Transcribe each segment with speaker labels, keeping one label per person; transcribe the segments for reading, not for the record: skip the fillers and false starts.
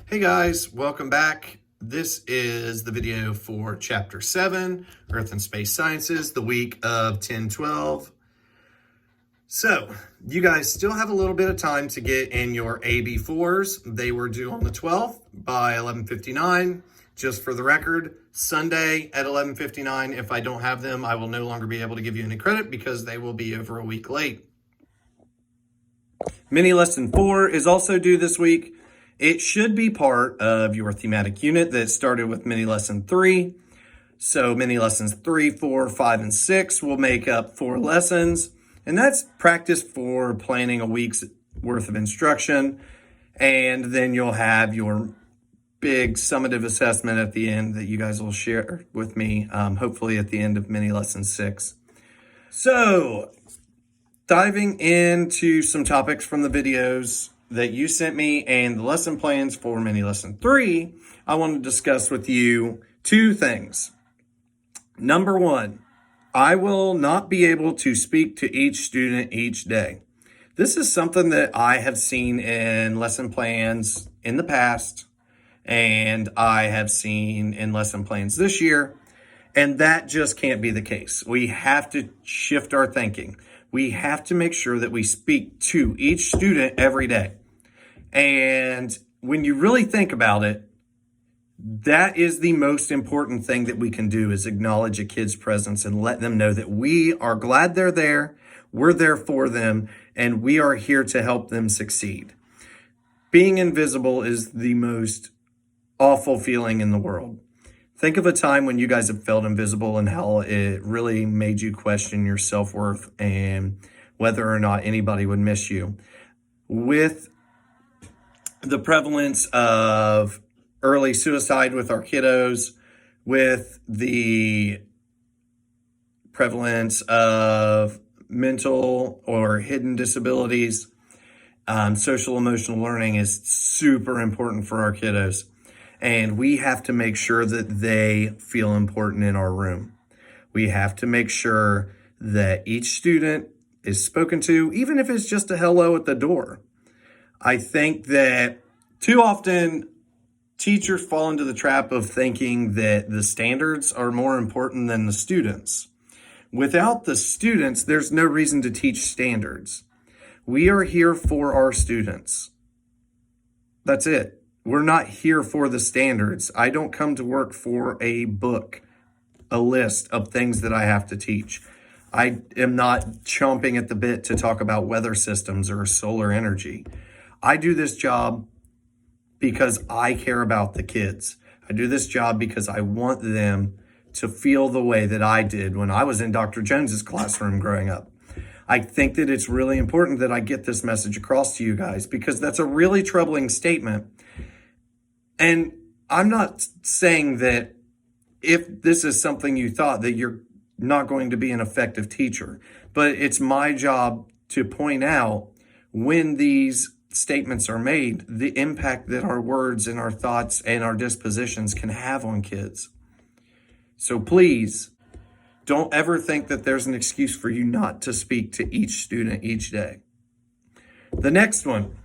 Speaker 1: Hey guys, welcome back. This is the video for Chapter 7, Earth and Space Sciences, the week of 10/12. So, you guys still have a little bit of time to get in your AB4s. They were due on the 12th by 11:59. Just for the record, Sunday at 11:59, if I don't have them, I will no longer be able to give you any credit because they will be over a week late. Mini Lesson 4 is also due this week. It should be part of your thematic unit that started with Mini Lesson 3. So Mini Lessons 3, 4, 5, and 6 will make up 4 lessons. And that's practice for planning a week's worth of instruction. And then you'll have your big summative assessment at the end that you guys will share with me, hopefully at the end of Mini Lesson 6. So, diving into some topics from the videos that you sent me and the lesson plans for Mini Lesson 3, I want to discuss with you 2 things. Number 1, I will not be able to speak to each student each day. This is something that I have seen in lesson plans in the past, and I have seen in lesson plans this year, and that just can't be the case. We have to shift our thinking. We have to make sure that we speak to each student every day. And when you really think about it, that is the most important thing that we can do, is acknowledge a kid's presence and let them know that we are glad they're there, we're there for them, and we are here to help them succeed. Being invisible is the most awful feeling in the world. Think of a time when you guys have felt invisible and how it really made you question your self-worth and whether or not anybody would miss you. With the prevalence of early suicide with our kiddos, with the prevalence of mental or hidden disabilities, social emotional learning is super important for our kiddos. And we have to make sure that they feel important in our room. We have to make sure that each student is spoken to, even if it's just a hello at the door. I think that too often teachers fall into the trap of thinking that the standards are more important than the students. Without the students, there's no reason to teach standards. We are here for our students. That's it. We're not here for the standards. I don't come to work for a book, a list of things that I have to teach. I am not chomping at the bit to talk about weather systems or solar energy. I do this job because I care about the kids. I do this job because I want them to feel the way that I did when I was in Dr. Jones's classroom growing up. I think that it's really important that I get this message across to you guys, because that's a really troubling statement. And I'm not saying that if this is something you thought, that you're not going to be an effective teacher, but it's my job to point out when these statements are made, the impact that our words and our thoughts and our dispositions can have on kids. So please, don't ever think that there's an excuse for you not to speak to each student each day. The next one,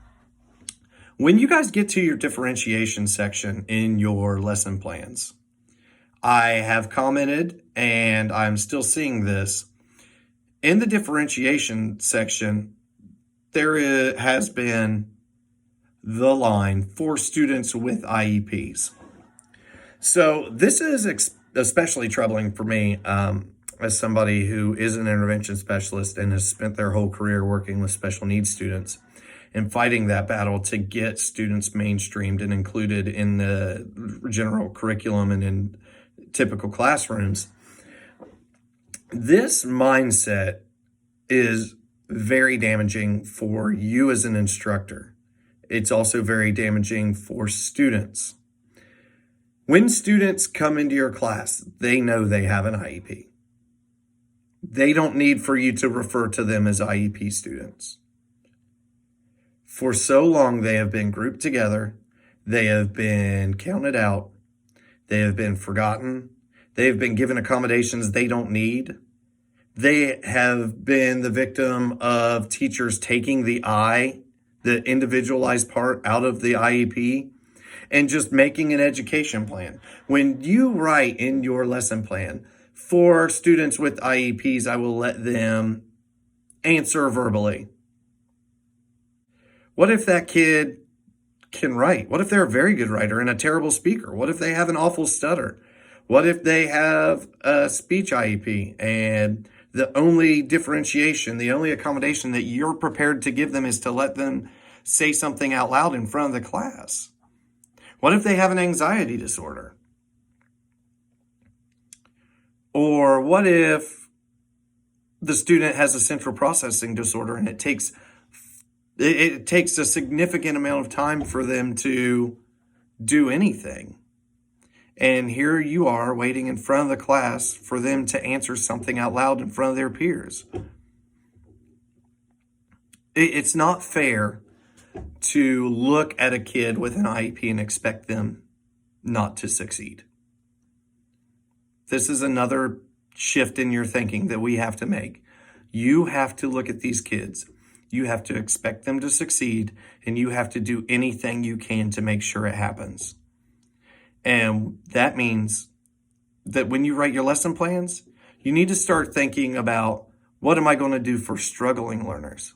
Speaker 1: when you guys get to your differentiation section in your lesson plans, I have commented, and I'm still seeing this, in the differentiation section, there has been the line for students with IEPs. So this is especially troubling for me as somebody who is an intervention specialist and has spent their whole career working with special needs students and fighting that battle to get students mainstreamed and included in the general curriculum and in typical classrooms. This mindset is very damaging for you as an instructor. It's also very damaging for students. When students come into your class, they know they have an IEP. They don't need for you to refer to them as IEP students. For so long, they have been grouped together. They have been counted out. They have been forgotten. They have been given accommodations they don't need. They have been the victim of teachers taking the individualized part out of the IEP and just making an education plan. When you write in your lesson plan, for students with IEPs, I will let them answer verbally. What if that kid can write? What if they're a very good writer and a terrible speaker? What if they have an awful stutter? What if they have a speech IEP and the only differentiation, the only accommodation that you're prepared to give them is to let them say something out loud in front of the class? What if they have an anxiety disorder? Or what if the student has a central processing disorder and it takes a significant amount of time for them to do anything? And here you are waiting in front of the class for them to answer something out loud in front of their peers. It's not fair to look at a kid with an IEP and expect them not to succeed. This is another shift in your thinking that we have to make. You have to look at these kids. You have to expect them to succeed, and you have to do anything you can to make sure it happens. And that means that when you write your lesson plans, you need to start thinking about, what am I going to do for struggling learners?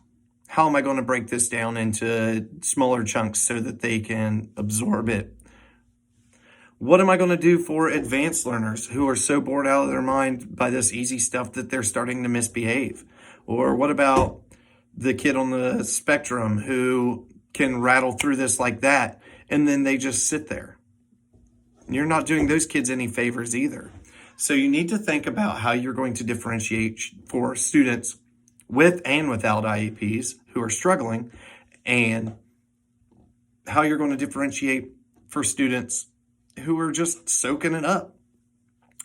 Speaker 1: How am I going to break this down into smaller chunks so that they can absorb it? What am I going to do for advanced learners who are so bored out of their mind by this easy stuff that they're starting to misbehave? Or what about the kid on the spectrum who can rattle through this like that, and then they just sit there? You're not doing those kids any favors either. So you need to think about how you're going to differentiate for students with and without IEPs who are struggling, and how you're going to differentiate for students who are just soaking it up.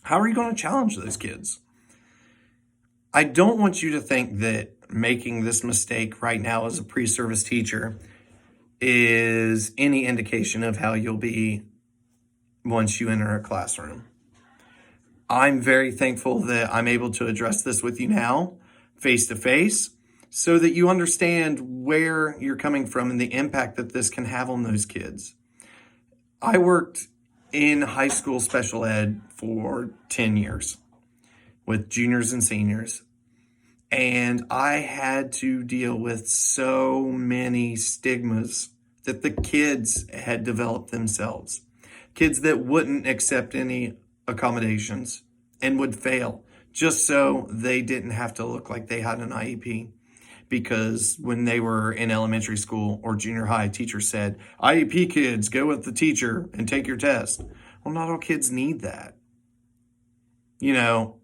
Speaker 1: How are you going to challenge those kids? I don't want you to think that making this mistake right now as a pre-service teacher is any indication of how you'll be once you enter a classroom. I'm very thankful that I'm able to address this with you now, face to face, so that you understand where you're coming from and the impact that this can have on those kids. I worked in high school special ed for 10 years with juniors and seniors, and I had to deal with so many stigmas that the kids had developed themselves. Kids that wouldn't accept any accommodations and would fail just so they didn't have to look like they had an IEP. Because when they were in elementary school or junior high, teachers said, IEP kids, go with the teacher and take your test. Well, not all kids need that. You know,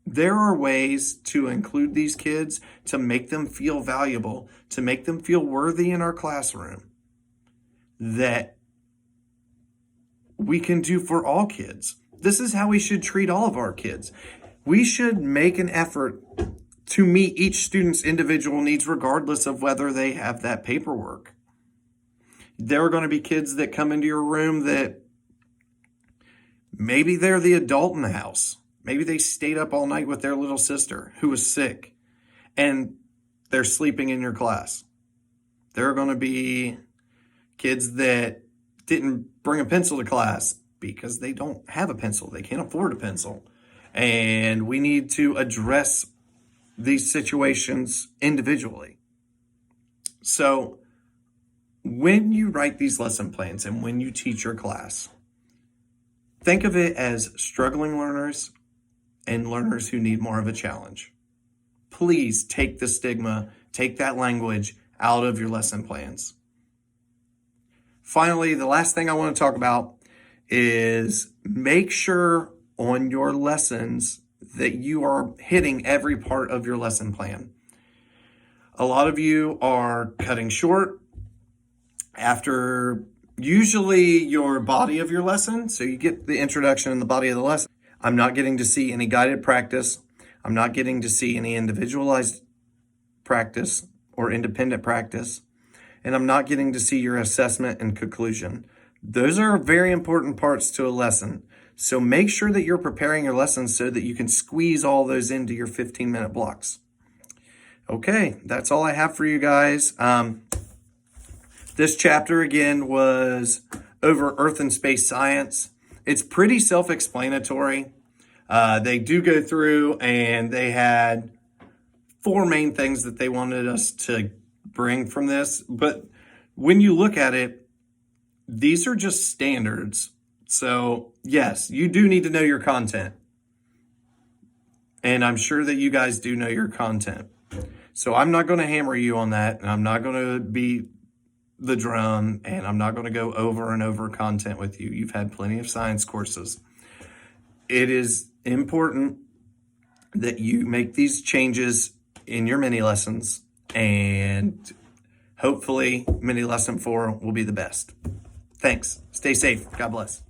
Speaker 1: there are ways to include these kids to make them feel valuable, to make them feel worthy in our classroom, that we can do for all kids. This is how we should treat all of our kids. We should make an effort to meet each student's individual needs regardless of whether they have that paperwork. There are going to be kids that come into your room that maybe they're the adult in the house. Maybe they stayed up all night with their little sister who was sick and they're sleeping in your class. There are going to be kids that didn't bring a pencil to class because they don't have a pencil. They can't afford a pencil. And we need to address these situations individually. So when you write these lesson plans and when you teach your class, think of it as struggling learners and learners who need more of a challenge. Please take the stigma, take that language out of your lesson plans. Finally, the last thing I want to talk about is make sure on your lessons that you are hitting every part of your lesson plan. A lot of you are cutting short after usually your body of your lesson. So you get the introduction and the body of the lesson. I'm not getting to see any guided practice. I'm not getting to see any individualized practice or independent practice. And I'm not getting to see your assessment and conclusion. Those are very important parts to a lesson. So make sure that you're preparing your lessons so that you can squeeze all those into your 15-minute blocks. Okay, that's all I have for you guys. This chapter, again, was over Earth and space science. It's pretty self-explanatory. They do go through and they had 4 main things that they wanted us to bring from this. But when you look at it, these are just standards. So yes, you do need to know your content. And I'm sure that you guys do know your content. So I'm not going to hammer you on that. And I'm not going to beat the drum. And I'm not going to go over and over content with you. You've had plenty of science courses. It is important that you make these changes in your mini lessons. And hopefully mini lesson 4 will be the best. Thanks. Stay safe. God bless.